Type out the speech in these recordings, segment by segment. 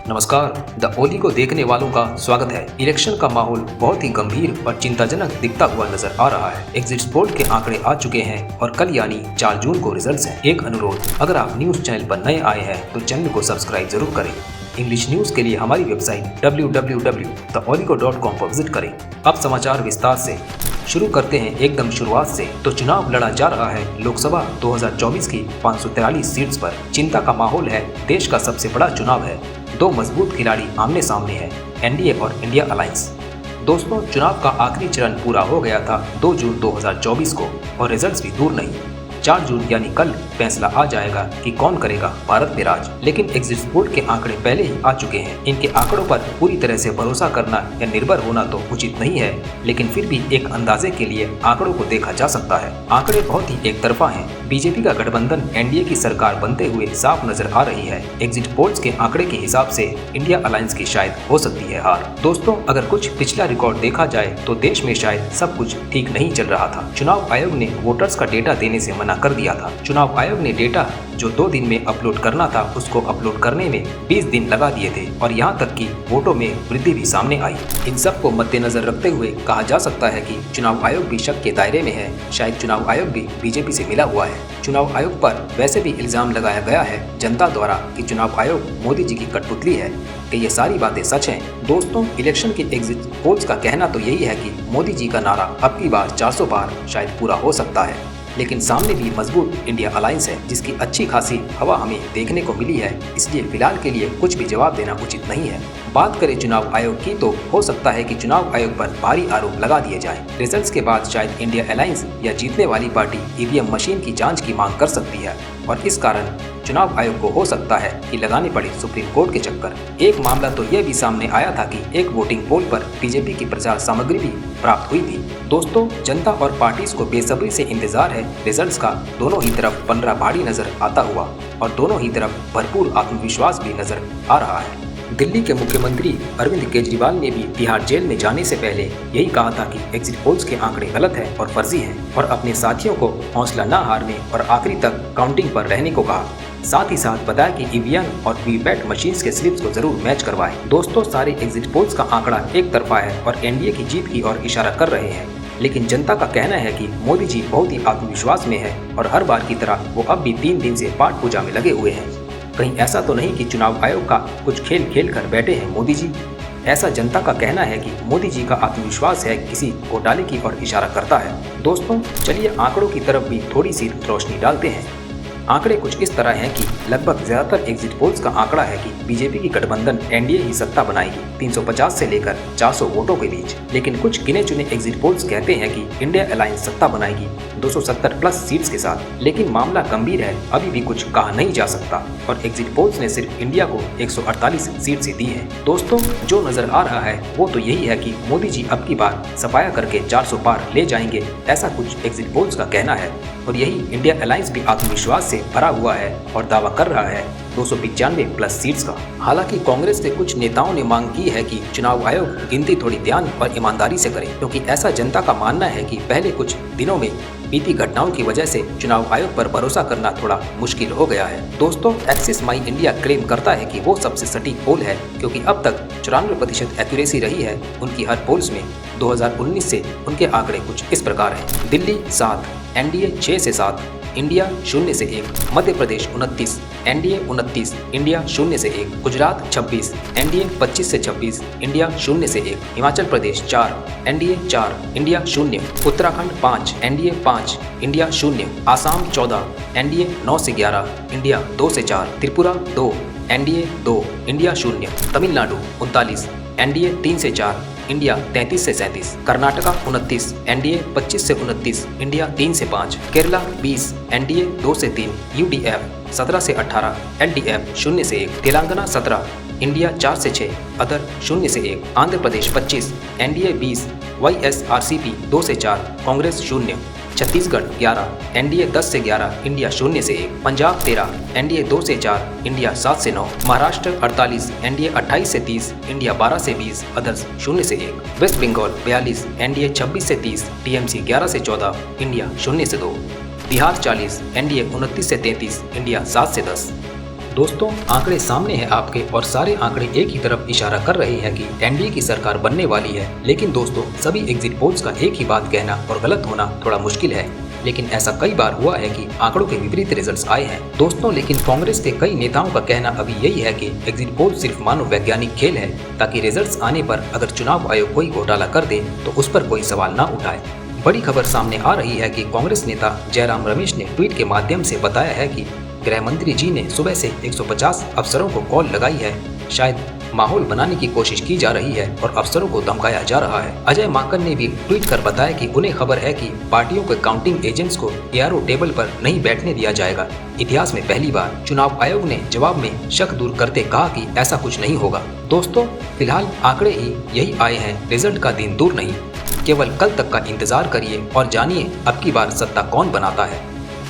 नमस्कार। द ओली को देखने वालों का स्वागत है। इलेक्शन का माहौल बहुत ही गंभीर और चिंताजनक दिखता हुआ नजर आ रहा है। एग्जिट पोल के आंकड़े आ चुके हैं और कल यानी 4 जून को रिजल्ट्स हैं। एक अनुरोध, अगर आप न्यूज चैनल पर नए आए हैं तो चैनल को सब्सक्राइब जरूर करें। इंग्लिश न्यूज के लिए हमारी वेबसाइट www.theoli.com पर विजिट करें। अब समाचार विस्तार से शुरू करते हैं। एकदम शुरुआत से तो चुनाव लड़ा जा रहा है लोकसभा 2024 की 543 सीट्स पर। चिंता का माहौल है। देश का सबसे बड़ा चुनाव है। दो मजबूत खिलाड़ी आमने सामने हैं, एनडीए और इंडिया अलायंस। दोस्तों, चुनाव का आखिरी चरण पूरा हो गया था 2 जून 2024 को और रिजल्ट्स भी दूर नहीं। 4 जून यानी कल फैसला आ जाएगा कि कौन करेगा भारत में राज। लेकिन एग्जिट पोल के आंकड़े पहले ही आ चुके हैं। इनके आंकड़ों पर पूरी तरह से भरोसा करना या निर्भर होना तो उचित नहीं है, लेकिन फिर भी एक अंदाजे के लिए आंकड़ों को देखा जा सकता है। आंकड़े बहुत ही एक तरफा हैं। बीजेपी का गठबंधन एनडीए की सरकार बनते हुए साफ नजर आ रही है। एग्जिट पोल्स के आंकड़े के हिसाब से इंडिया अलायंस की शायद हो सकती है हार। दोस्तों, अगर कुछ पिछला रिकॉर्ड देखा जाए तो देश में शायद सब कुछ ठीक नहीं चल रहा था। चुनाव आयोग ने वोटर्स का डेटा देने से मना कर दिया था। चुनाव आयोग ने डेटा जो 2 दिन में अपलोड करना था उसको अपलोड करने में 20 दिन लगा दिए थे और यहाँ तक कि वोटों में वृद्धि भी सामने आई। इन सब को मद्देनजर रखते हुए कहा जा सकता है कि चुनाव आयोग भी शक के दायरे में है। शायद चुनाव आयोग भी बीजेपी से मिला हुआ है। चुनाव आयोग पर वैसे भी इल्जाम लगाया गया है जनता द्वारा कि चुनाव आयोग मोदी जी की कठपुतली है, कि ये सारी बातें सच हैं। दोस्तों, इलेक्शन के एग्जिट पोल्स का कहना तो यही है कि मोदी जी का नारा अब की बार 400 पार शायद पूरा हो सकता है, लेकिन सामने भी मजबूत इंडिया अलायंस है जिसकी अच्छी खासी हवा हमें देखने को मिली है। इसलिए फिलहाल के लिए कुछ भी जवाब देना उचित नहीं है। बात करें चुनाव आयोग की तो हो सकता है कि चुनाव आयोग पर भारी आरोप लगा दिए जाएं। रिजल्ट्स के बाद शायद इंडिया अलायंस या जीतने वाली पार्टी ईवीएम मशीन की जांच की मांग कर सकती है और इस कारण चुनाव आयोग को हो सकता है कि लगाने पड़े सुप्रीम कोर्ट के चक्कर। एक मामला तो यह भी सामने आया था कि एक वोटिंग पोल पर बीजेपी की प्रचार सामग्री भी प्राप्त हुई थी। दोस्तों, जनता और पार्टीज को बेसब्री से इंतजार है रिजल्ट्स का। दोनों ही तरफ 15 भारी नजर आता हुआ और दोनों ही तरफ भरपूर आत्मविश्वास भी नजर आ रहा है। दिल्ली के मुख्यमंत्री अरविंद केजरीवाल ने भी तिहाड़ जेल में जाने से पहले यही कहा था कि एग्जिट पोल्स के आंकड़े गलत हैं और फर्जी हैं और अपने साथियों को हौसला न हारने और आखिरी तक काउंटिंग पर रहने को कहा। साथ ही साथ बताया कि ईवीएम और वीवीपैट मशीन्स के स्लिप्स को जरूर मैच करवाएं। दोस्तों, सारे एग्जिट पोल्स का आंकड़ा एक तरफा है और एनडीए की जीत की ओर इशारा कर रहे हैं, लेकिन जनता का कहना है कि मोदी जी बहुत ही आत्मविश्वास में है और हर बार की तरह वो अब भी 3 दिन से पाठ पूजा में लगे हुए हैं। कहीं ऐसा तो नहीं कि चुनाव आयोग का कुछ खेल खेल कर बैठे हैं मोदी जी। ऐसा जनता का कहना है कि मोदी जी का आत्मविश्वास है किसी घोटाले की ओर इशारा करता है। दोस्तों, चलिए आंकड़ों की तरफ भी थोड़ी सी रोशनी डालते हैं। आंकड़े कुछ इस तरह हैं कि लगभग ज्यादातर एग्जिट पोल्स का आंकड़ा है कि बीजेपी की गठबंधन एनडीए ही सत्ता बनाएगी 350 से लेकर 400 वोटों के बीच। लेकिन कुछ गिने चुने एग्जिट पोल्स कहते हैं कि इंडिया अलायंस सत्ता बनाएगी 270 प्लस सीट्स के साथ। लेकिन मामला गंभीर है, अभी भी कुछ कहा नहीं जा सकता और एग्जिट पोल्स ने सिर्फ इंडिया को 148 सीट से दी है। दोस्तों, जो नजर आ रहा है वो तो यही है कि मोदी जी अब की बार सफाया करके 400 पार ले जाएंगे, ऐसा कुछ एग्जिट पोल्स का कहना है और यही इंडिया अलायंस भी आत्मविश्वास से भरा हुआ है और दावा कर रहा है 295 प्लस सीट्स का। हालांकि कांग्रेस के कुछ नेताओं ने मांग की है कि चुनाव आयोग गिनती थोड़ी ध्यान और ईमानदारी से करे, क्योंकि ऐसा जनता का मानना है कि पहले कुछ दिनों में बीती घटनाओं की वजह से चुनाव आयोग पर भरोसा करना थोड़ा मुश्किल हो गया है। दोस्तों, एक्सिस माई इंडिया क्लेम करता है कि वो सबसे सटीक पोल है, क्योंकि अब तक 94% एक्यूरेसी रही है उनकी हर पोल्स में। 2019 से उनके आंकड़े कुछ इस प्रकार हैं। दिल्ली 7, एनडीए 6 से 7, इंडिया 0 से 1, मध्य प्रदेश 29, एनडीए 29, इंडिया 0 से 1, गुजरात 26, एनडीए 25 से 26, इंडिया 0 से 1, Himachal Pradesh 4, NDA 4, India 0, Uttarakhand 5, NDA 5, India 0, Assam 14, NDA 9 से 11, इंडिया 2 से 4, Tripura 2, NDA 2, India 0, Tamil Nadu 39, NDA 3 से 4, इंडिया 33 से 37, कर्नाटका 29, एनडीए 25 से 29, इंडिया 3 से 5, केरला 20, एनडीए 2 से 3, यूडीएफ 17 से 18, एलडीएफ 0 से 1, तेलंगाना 17, इंडिया 4 से 6, अदर 0 से 1, आंध्र प्रदेश 25, एनडीए 20, वाईएसआरसीपी 2 से 4, कांग्रेस 0, छत्तीसगढ़ 11, एनडीए 10 से 11, इंडिया 0 से 1, पंजाब 13, एनडीए 2 से 4, इंडिया 7 से 9, महाराष्ट्र 48, एनडीए 28 से 30, इंडिया 12 से 20, अदर्स 0 से 1, वेस्ट बंगाल 42, एनडीए 26 से 30, टीएमसी 11 से 14, इंडिया 0 से 2, बिहार 40, एनडीए 29 से 33, इंडिया 7 से 10। दोस्तों आंकड़े सामने हैं आपके और सारे आंकड़े एक ही तरफ इशारा कर रहे हैं कि एनडीए की सरकार बनने वाली है। लेकिन दोस्तों सभी एग्जिट पोल्स का एक ही बात कहना और गलत होना थोड़ा मुश्किल है। लेकिन ऐसा कई बार हुआ है कि आंकड़ों के विपरीत रिजल्ट्स आए हैं दोस्तों। लेकिन कांग्रेस के कई नेताओं का कहना अभी यही है कि एग्जिट पोल सिर्फ मनोवैज्ञानिक खेल है, ताकि रिजल्ट्स आने पर अगर चुनाव आयोग कोई घोटाला कर दे तो उस पर कोई सवाल न उठाए। बड़ी खबर सामने आ रही है कि कांग्रेस नेता जयराम रमेश ने ट्वीट के माध्यम से बताया है कि गृह मंत्री जी ने सुबह से 150 अफसरों को कॉल लगाई है। शायद माहौल बनाने की कोशिश की जा रही है और अफसरों को धमकाया जा रहा है। अजय माकन ने भी ट्वीट कर बताया कि उन्हें खबर है कि पार्टियों के काउंटिंग एजेंट्स को एआरओ टेबल पर नहीं बैठने दिया जाएगा। इतिहास में पहली बार चुनाव आयोग ने जवाब में शक दूर करते कहा कि ऐसा कुछ नहीं होगा। दोस्तों फिलहाल आंकड़े ही यही आए हैं, रिजल्ट का दिन दूर नहीं, केवल कल तक का इंतजार करिए और जानिए अब की बार सत्ता कौन बनाता है।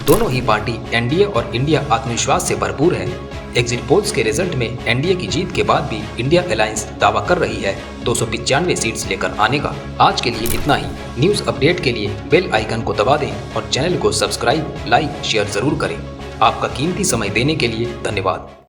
दोनों ही पार्टी एनडीए और इंडिया आत्मविश्वास से भरपूर है। एग्जिट पोल्स के रिजल्ट में एनडीए की जीत के बाद भी इंडिया अलायंस दावा कर रही है 295 सीट्स लेकर आने का। आज के लिए इतना ही। न्यूज़ अपडेट के लिए बेल आइकन को दबा दें और चैनल को सब्सक्राइब, लाइक, शेयर जरूर करें। आपका कीमती समय देने के लिए धन्यवाद।